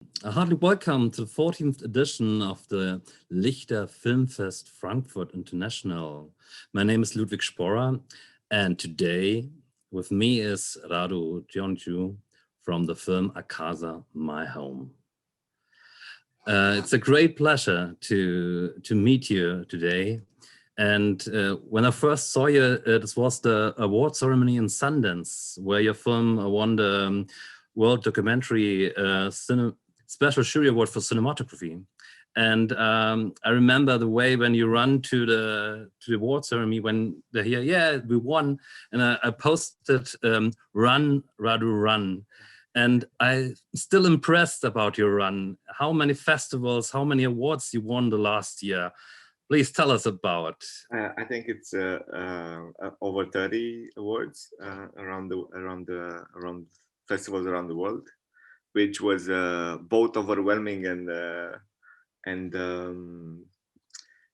A hearty welcome to the 14th edition of the LICHTER Filmfest Frankfurt International. My name is Ludwig Sporrer, and today with me is Radu Ciorniciuc from the film Acasa, My Home. It's a great pleasure to meet you today. And when I first saw you, this was the award ceremony in Sundance, where your film won the World Documentary Special Jury Award for Cinematography. And I remember the way when you run to the award ceremony when they hear, yeah, we won. And I posted, run, Radu, run. And I'm still impressed about your run. How many festivals, how many awards you won the last year? Please tell us about. I think it's over 30 awards around festivals around the world, which was both overwhelming and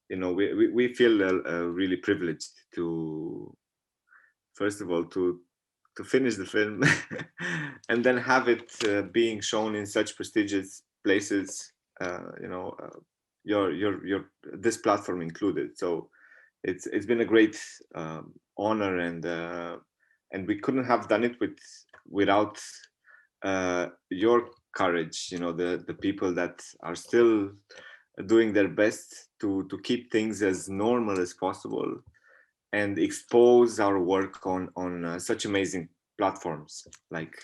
we feel really privileged to, first of all, to finish the film and then have it being shown in such prestigious places. Your this platform included. So it's been a great honor, and we couldn't have done it without your courage. You know, the people that are still doing their best to keep things as normal as possible and expose our work on such amazing platforms like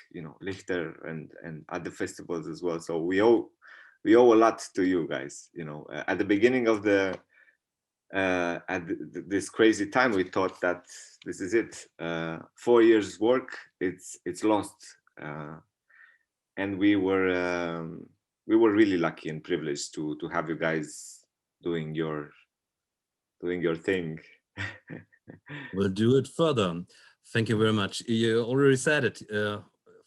Lichter and other festivals as well. So we owe a lot to you guys. At the beginning of this crazy time, we thought that this is it. 4 years work, it's lost, and we were really lucky and privileged to have you guys doing your thing. We'll do it further. Thank you very much. You already said it.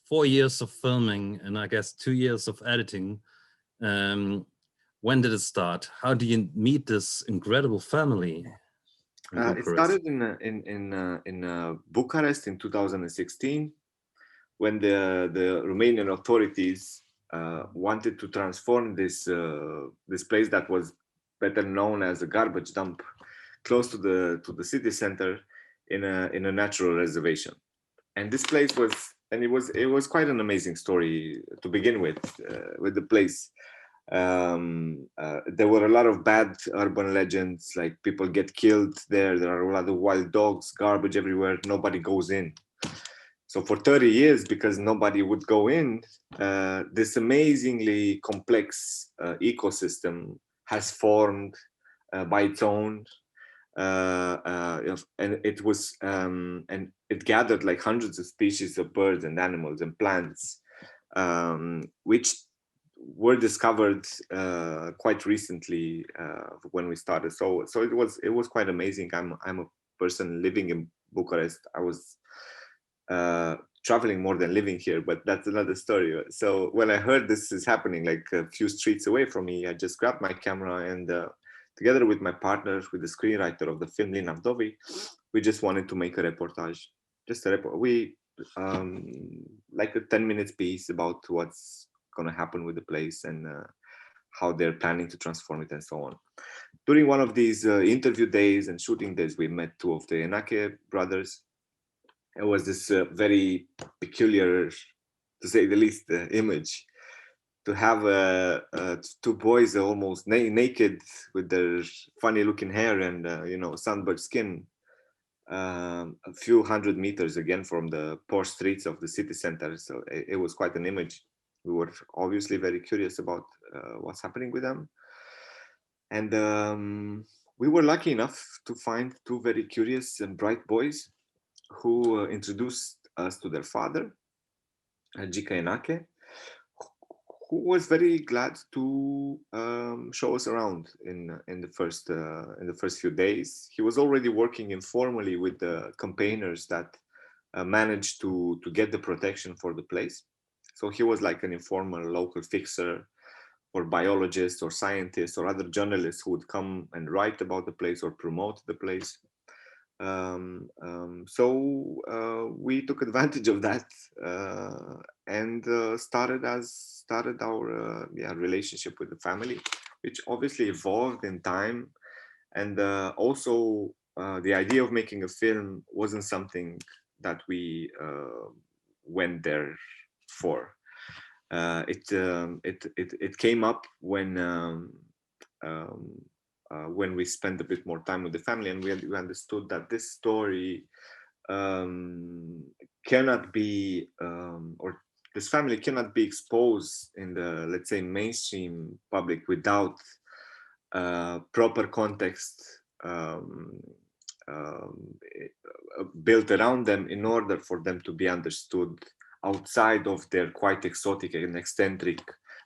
4 years of filming and I guess 2 years of editing. When did it start? How do you meet this incredible family? It started in Bucharest in 2016, when the Romanian authorities wanted to transform this place that was better known as a garbage dump close to the city center in a natural reservation. And this place was, and it was quite an amazing story to begin with the place. There were a lot of bad urban legends, like people get killed there are a lot of wild dogs, garbage everywhere, nobody goes in. So for 30 years, because nobody would go in, this amazingly complex ecosystem has formed by its own, and it gathered like hundreds of species of birds and animals and plants, which were discovered quite recently when we started. So it was quite amazing. I'm a person living in Bucharest. I was traveling more than living here, but that's another story. So when I heard this is happening like a few streets away from me, I just grabbed my camera and together with my partner, with the screenwriter of the film, Lina Vdovi, we just wanted to make a reportage. Just a report. We like a 10-minute piece about what's going to happen with the place and how they're planning to transform it and so on. During one of these interview days and shooting days, we met two of the Enache brothers. It was this very peculiar, to say the least, image to have two boys almost naked with their funny looking hair and sunburned skin, a few hundred meters again from the poor streets of the city center. So it was quite an image. We were obviously very curious about what's happening with them, and we were lucky enough to find two very curious and bright boys who introduced us to their father, Jika Enache, who was very glad to show us around in the first few days. He was already working informally with the campaigners that managed to get the protection for the place. So he was like an informal local fixer for biologists or scientists or other journalists who would come and write about the place or promote the place. We took advantage of that and started our relationship with the family, which obviously evolved in time. And also the idea of making a film wasn't something that we went there for. It came up when we spent a bit more time with the family, and we understood that this story cannot be, or this family cannot be exposed in the, let's say, mainstream public without proper context built around them in order for them to be understood outside of their quite exotic and eccentric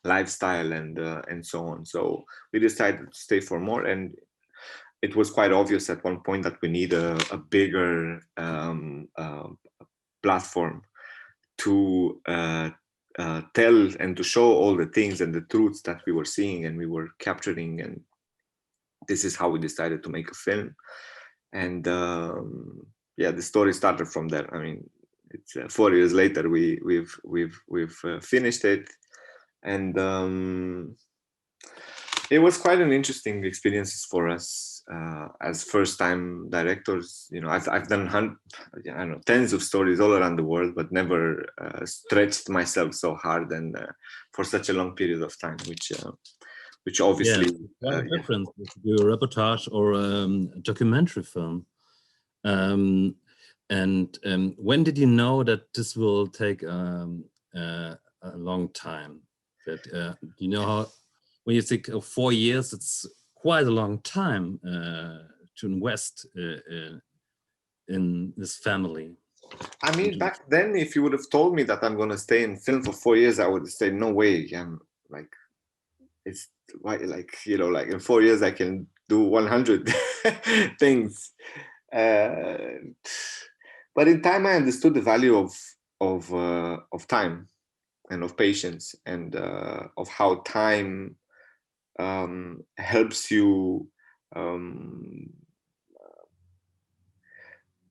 lifestyle and so on. So we decided to stay for more, and it was quite obvious at one point that we need a bigger platform to tell and to show all the things and the truths that we were seeing and we were capturing. And this is how we decided to make a film. And yeah, the story started from there. I mean, it's 4 years later we've finished it, and it was quite an interesting experience for us as first-time directors. You know, I've done I don't know, tens of stories all around the world, but never stretched myself so hard and for such a long period of time, which obviously quite a difference if you do a reportage or a documentary film. When did you know that this will take a long time? That you know how, when you think of 4 years, it's quite a long time to invest in this family. I mean, back then, if you would have told me that I'm going to stay in film for 4 years, I would have said, no way. I'm like, it's like, you know, like in 4 years I can do 100 things. But in time, I understood the value of time and of patience, and of how time helps you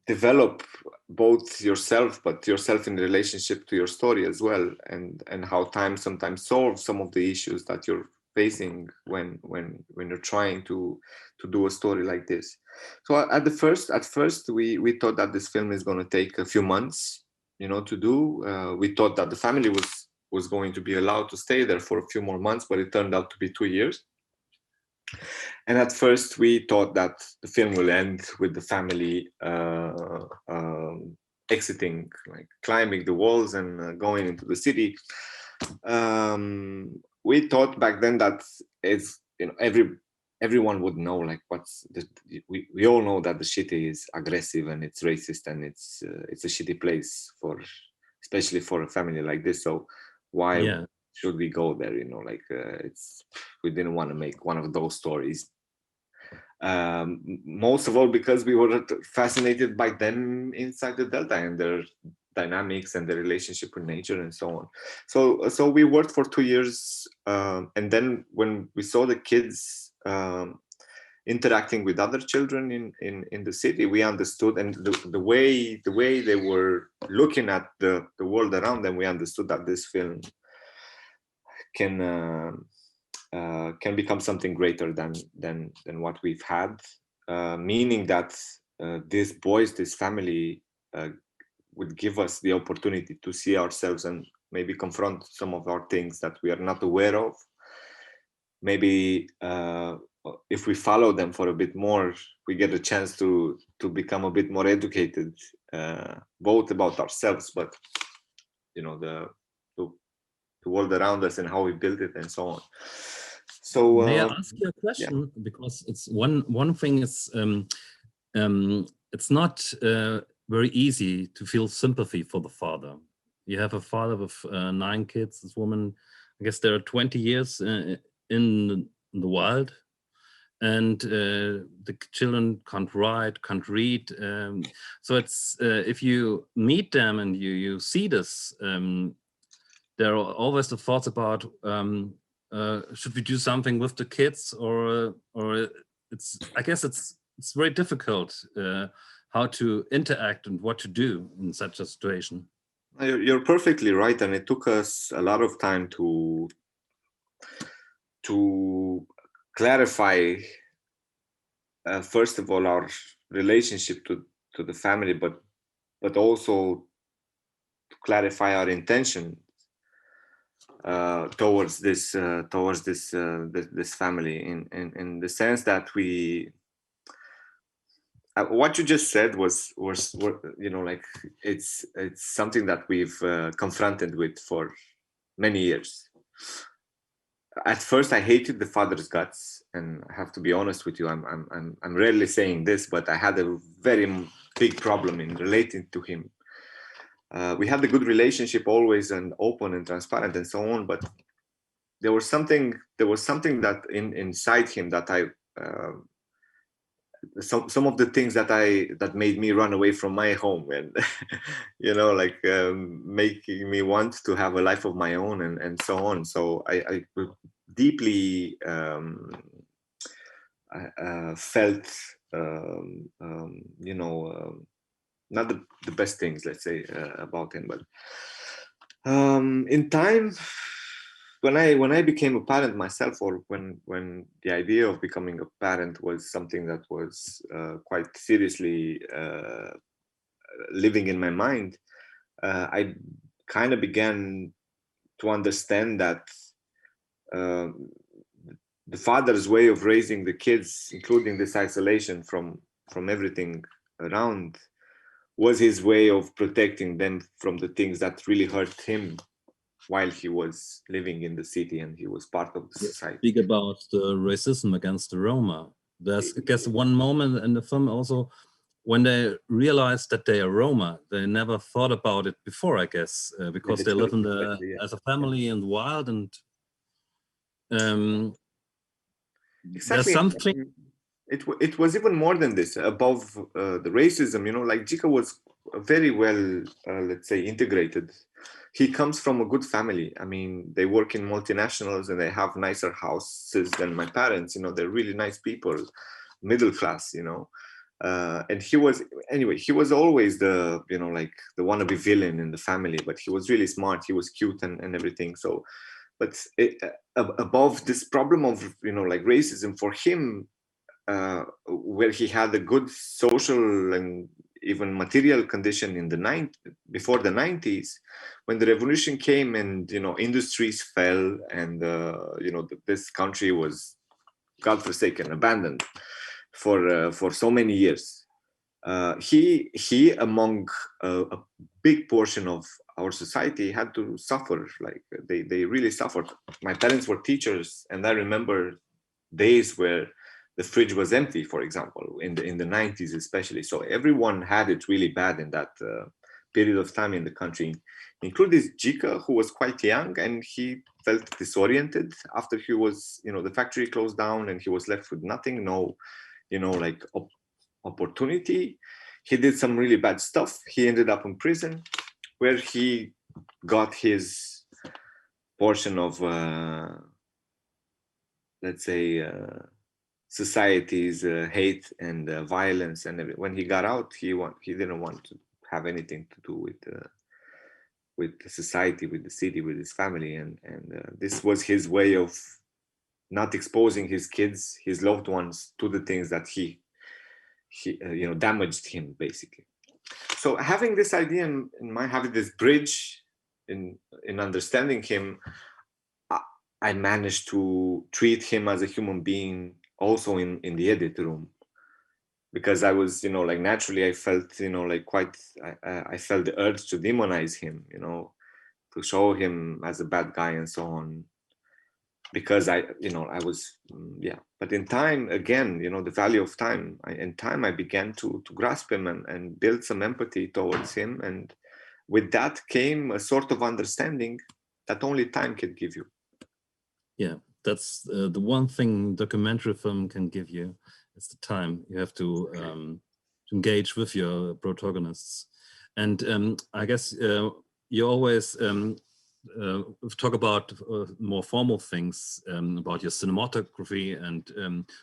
develop both yourself, but yourself in relationship to your story as well, and how time sometimes solves some of the issues that you're facing when you're trying to do a story like this. So at first we thought that this film is going to take a few months, you know, to do. We thought that the family was going to be allowed to stay there for a few more months, but it turned out to be 2 years. And at first we thought that the film will end with the family exiting, like climbing the walls and going into the city. We thought back then that it's, you know, everyone would know, like, we all know that the city is aggressive and it's racist and it's a shitty place especially for a family like this. So why should we go there? You know, like we didn't want to make one of those stories. Most of all because we were fascinated by them inside the Delta and their dynamics and the relationship with nature and so on. So we worked for 2 years, and then when we saw the kids interacting with other children in the city, we understood, and the way they were looking at the world around them, we understood that this film can become something greater than what we've had, meaning that these boys, this family, would give us the opportunity to see ourselves and maybe confront some of our things that we are not aware of. Maybe if we follow them for a bit more, we get a chance to become a bit more educated, both about ourselves, but, you know, the world around us and how we build it and so on. So may I ask you a question? Yeah. Because it's one thing is it's not very easy to feel sympathy for the father. You have a father with 9 kids. This woman, I guess there are 20 years in the wild, and the children can't write, can't read. So it's if you meet them and you see this, there are always the thoughts about should we do something with the kids, or it's, I guess it's very difficult how to interact and what to do in such a situation. You're perfectly right, and it took us a lot of time to clarify, first of all, our relationship to the family, but also to clarify our intention towards this family, in the sense that we. What you just said was like it's something that we've confronted with for many years. At first, I hated the father's guts, and I have to be honest with you. I'm rarely saying this, but I had a very big problem in relating to him. We had a good relationship always, and open and transparent and so on. But there was something that inside him that I. Some of the things that made me run away from my home, and like making me want to have a life of my own, and so on. So I deeply felt not the best things, let's say, about him. But in time, when I became a parent myself, or when the idea of becoming a parent was something that was quite seriously living in my mind, I kind of began to understand that the father's way of raising the kids, including this isolation from everything around, was his way of protecting them from the things that really hurt him while he was living in the city and he was part of the society. Speak about the racism against the Roma. There's, I guess, one moment in the film also when they realized that they are Roma. They never thought about it before, I guess, because they live in as a family in the wild, and exactly. There's something. It was even more than this, above the racism. Like Jika was very well, let's say, integrated. He comes from a good family. I mean, they work in multinationals and they have nicer houses than my parents. They're really nice people, middle class. And he was always the like the wannabe villain in the family, but he was really smart. He was cute and everything. So, but above this problem of like racism for him, where he had a good social and even material condition in before the 90s, when the revolution came and industries fell and this country was godforsaken, abandoned for so many years. He among a big portion of our society had to suffer. Like they really suffered. My parents were teachers, and I remember days where the fridge was empty, for example, in the 90s especially. So everyone had it really bad in that period of time in the country, including Jika, who was quite young, and he felt disoriented after he was, the factory closed down and he was left with nothing, no, like opportunity. He did some really bad stuff. He ended up in prison, where he got his portion of, let's say, society's hate and violence. And when he got out, he didn't want to have anything to do with the society, with the city, with his family, and this was his way of not exposing his kids, his loved ones, to the things that he damaged him, basically. So having this idea in mind, having this bridge in understanding him, I managed to treat him as a human being also in the edit room, because I was, like naturally I felt, like quite, I felt the urge to demonize him, to show him as a bad guy and so on, because I was, but in time, again, the value of time, in time I began to grasp him and build some empathy towards him. And with that came a sort of understanding that only time can give you. Yeah, that's the one thing documentary film can give you, is the time. You have to engage with your protagonists. And I guess you always talk about more formal things, about your cinematography and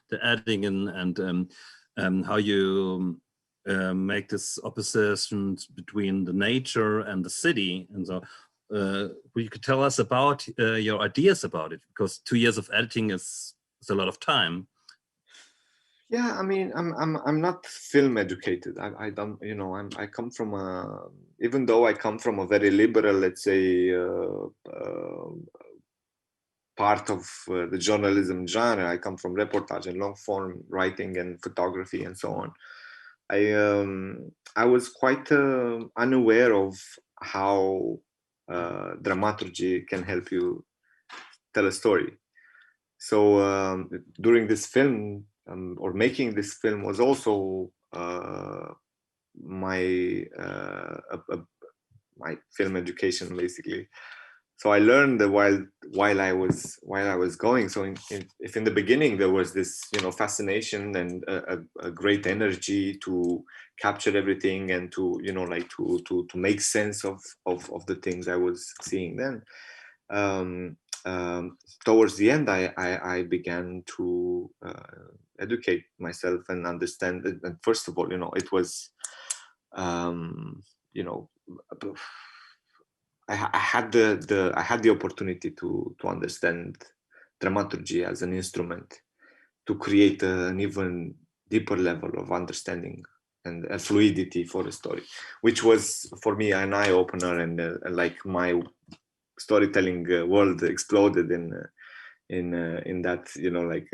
the editing and how you make this opposition between the nature and the city. And so you could tell us about your ideas about it, because 2 years of editing is a lot of time. Yeah, I mean, I'm not film educated. I don't, you know, I come from a, even though I come from a very liberal, let's say, part of the journalism genre. I come from reportage and long form writing and photography and so on. I was quite unaware of how dramaturgy can help you tell a story. So during this film, or making this film, was also my my film education, basically. So I learned that while I was going. So if in the beginning there was this, you know, fascination and a great energy to capture everything and to, you know, like to make sense of the things I was seeing, then towards the end I began to educate myself and understand it. And first of all, you know, it was you know, I had the opportunity to understand dramaturgy as an instrument to create an even deeper level of understanding and a fluidity for a story, which was for me an eye opener, and like my storytelling world exploded in that, you know, like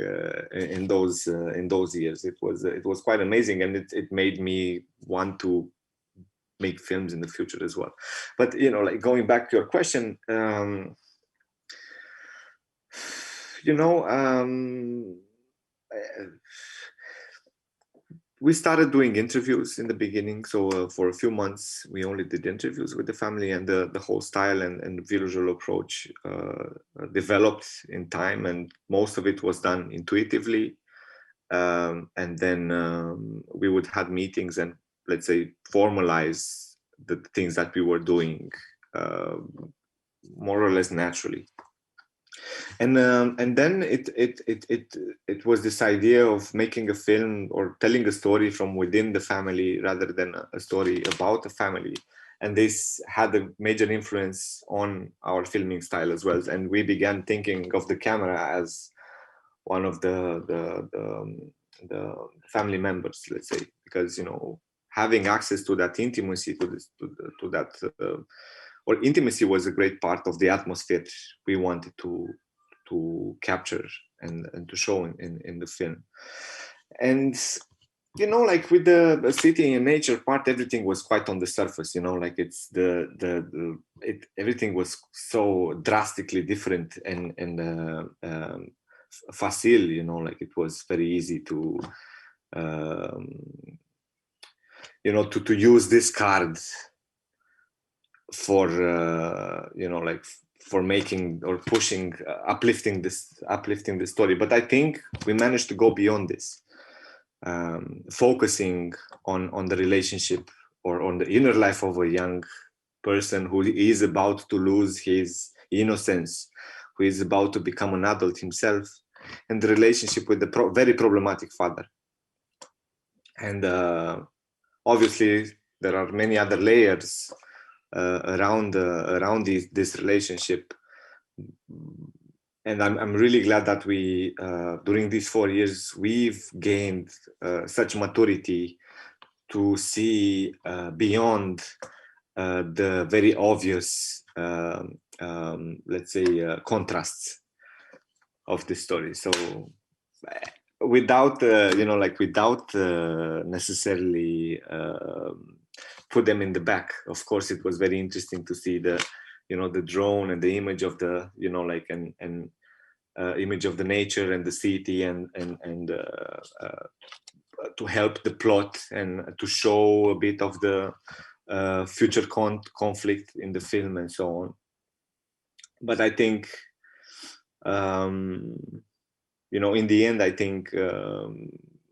in those years. It was quite amazing, and it made me want to make films in the future as well. But, you know, like going back to your question, you know, we started doing interviews in the beginning. So for a few months, we only did interviews with the family, and the whole style and visual approach developed in time, and most of it was done intuitively. And then we would have meetings and, let's say, formalize the things that we were doing more or less naturally. And then it was this idea of making a film or telling a story from within the family rather than a story about a family. And this had a major influence on our filming style as well. And we began thinking of the camera as one of the family members, let's say, because, you know, having access to that intimacy, to that or intimacy was a great part of the atmosphere we wanted to capture and to show in the film. And, you know, like with the city and nature part, everything was quite on the surface, you know, like it's everything was so drastically different and facile, you know, like it was very easy to you know, to use this card for you know, like for making or pushing, uplifting the story. But I think we managed to go beyond this, focusing on the relationship or on the inner life of a young person who is about to lose his innocence, who is about to become an adult himself, and the relationship with the very problematic father. And obviously there are many other layers around this relationship. And I'm really glad that we during these 4 years we've gained such maturity to see beyond the very obvious let's say contrasts of the story. So without you know, like without necessarily put them in the back. Of course, it was very interesting to see the, you know, the drone and the image of the, you know, like an image of the nature and the city and to help the plot and to show a bit of the future conflict in the film and so on. But I think you know, in the end, I think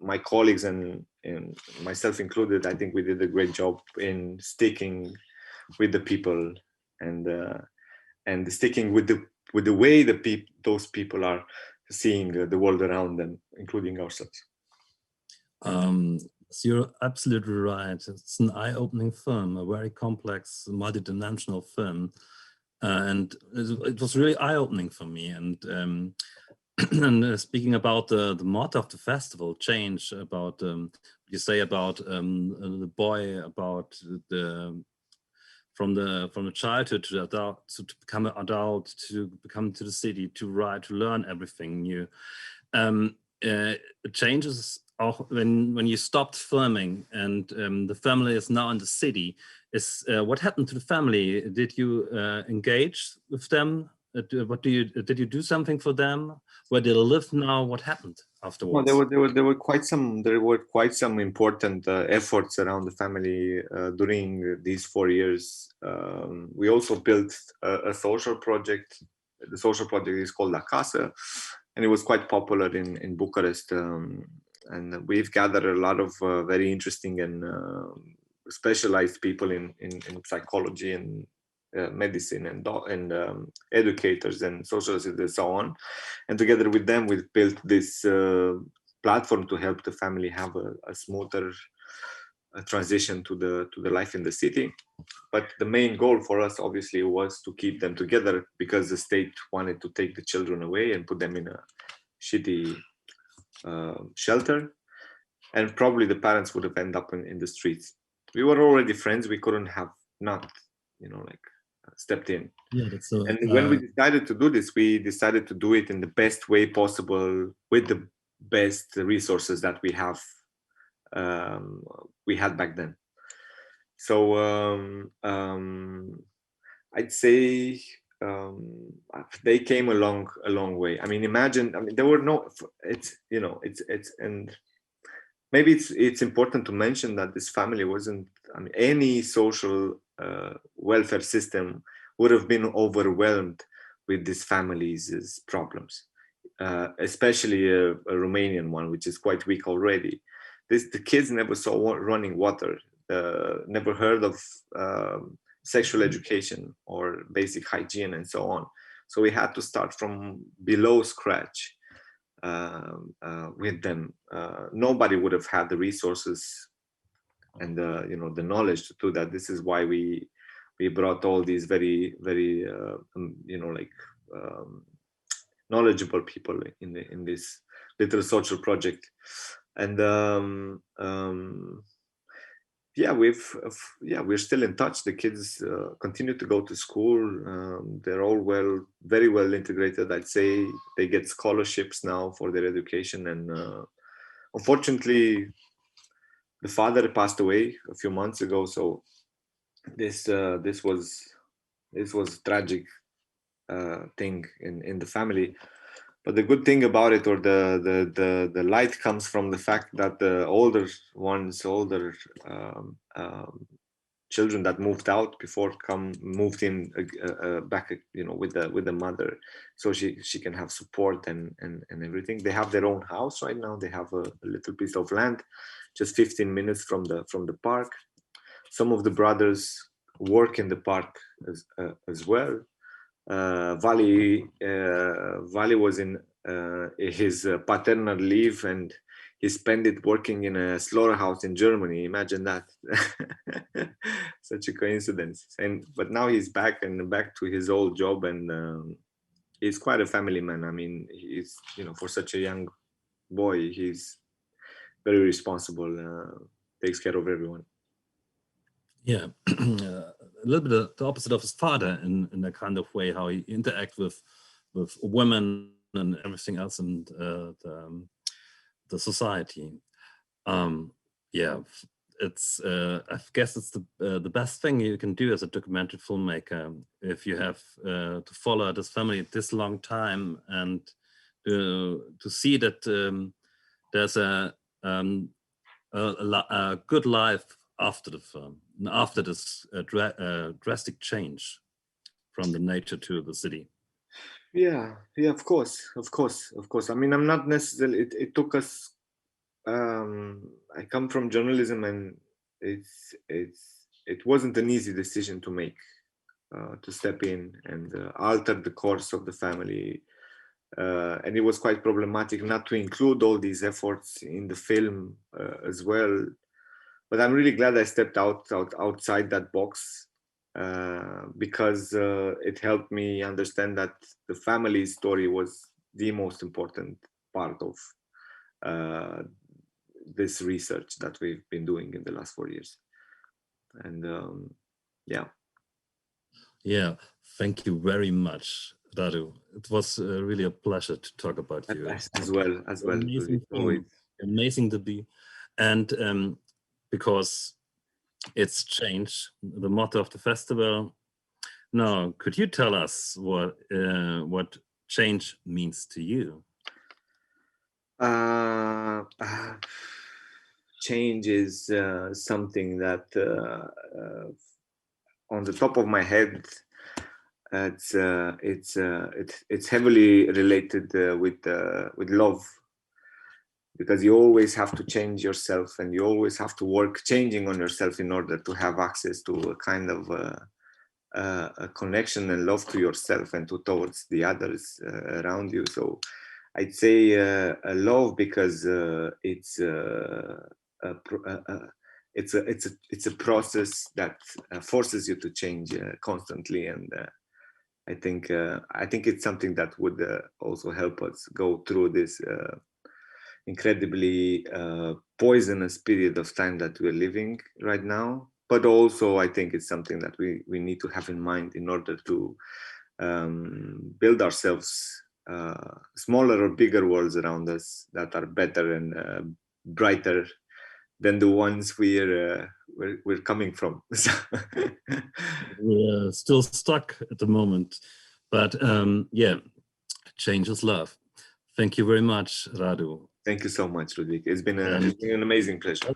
my colleagues and myself included, I think we did a great job in sticking with the people and sticking with the way those people are seeing the world around them, including ourselves. So you're absolutely right. It's an eye-opening film, a very complex, multi-dimensional film. And it was really eye-opening for me. And and speaking about the motto of the festival, change, about you say about the boy, about the from the childhood to the adult, to become an adult, to become to the city, to write, to learn everything new. It changes when you stopped filming and the family is now in the city. Is what happened to the family? Did you engage with them? Did you do something for them? Where they live now? What happened Well, afterwards? there were quite some important efforts around the family during these 4 years. We also built a social project. The social project is called Acasa, and it was quite popular in Bucharest. And we've gathered a lot of very interesting and specialized people in psychology and medicine and educators and socialists and so on. And together with them, we've built this platform to help the family have a smoother transition to the life in the city. But the main goal for us, obviously, was to keep them together, because the state wanted to take the children away and put them in a shitty shelter, and probably the parents would have ended up in the streets. We were already friends. We couldn't have not, stepped in. Yeah, that's so. And when we decided to do this, we decided to do it in the best way possible with the best resources that we had back then. So I'd say they came a long way. I mean, imagine. I mean, there were no. And maybe it's important to mention that this family wasn't. I mean, any social welfare system would have been overwhelmed with this family's problems, especially a Romanian one, which is quite weak already. The kids never saw running water, never heard of sexual education or basic hygiene and so on. So we had to start from below scratch with them. Nobody would have had the resources and the knowledge to do that. This is why we brought all these very knowledgeable people in this little social project. And we're still in touch. The kids continue to go to school. They're all very well integrated. I'd say they get scholarships now for their education. And unfortunately, the father passed away a few months ago. So this was a tragic thing in the family. But the good thing about it, or the light, comes from the fact that the older children that moved out before moved in back, with the mother, so she can have support and everything. They have their own house right now. They have a little piece of land, just 15 minutes from the park. Some of the brothers work in the park as well. Vali was in his paternal leave, and he spent it working in a slaughterhouse in Germany. Imagine that. Such a coincidence. But now he's back to his old job, and he's quite a family man. I mean, he's, for such a young boy, he's very responsible, takes care of everyone. Yeah, a little bit the opposite of his father in a kind of way, how he interacts with women and everything else in the society. It's I guess it's the best thing you can do as a documentary filmmaker, if you have to follow this family this long time, and to see that there's a good life after the film, after this drastic change from the nature to the city. Yeah, of course. I mean, I'm not necessarily. It took us. I come from journalism, and it wasn't an easy decision to make, to step in and alter the course of the family and it was quite problematic not to include all these efforts in the film as well. But I'm really glad I stepped outside that box, because it helped me understand that the family story was the most important part of this research that we've been doing in the last 4 years. And yeah. Yeah, thank you very much, Radu. It was really a pleasure to talk about you. As well. Amazing film. Amazing to be. And because it's changed, the motto of the festival. Now, could you tell us what change means to you? Change is something that on the top of my head, it's heavily related with love, because you always have to change yourself, and you always have to work changing on yourself in order to have access to a kind of a connection and love to yourself and towards the others around you. So I'd say a love, because it's a process that forces you to change constantly, and I think it's something that would also help us go through this incredibly poisonous period of time that we're living right now. But also, I think it's something that we need to have in mind in order to build ourselves smaller or bigger worlds around us that are better and brighter than the ones we're coming from. We're still stuck at the moment, but yeah, change is love. Thank you very much, Radu. Thank you so much, Ludwig. It's been an amazing pleasure.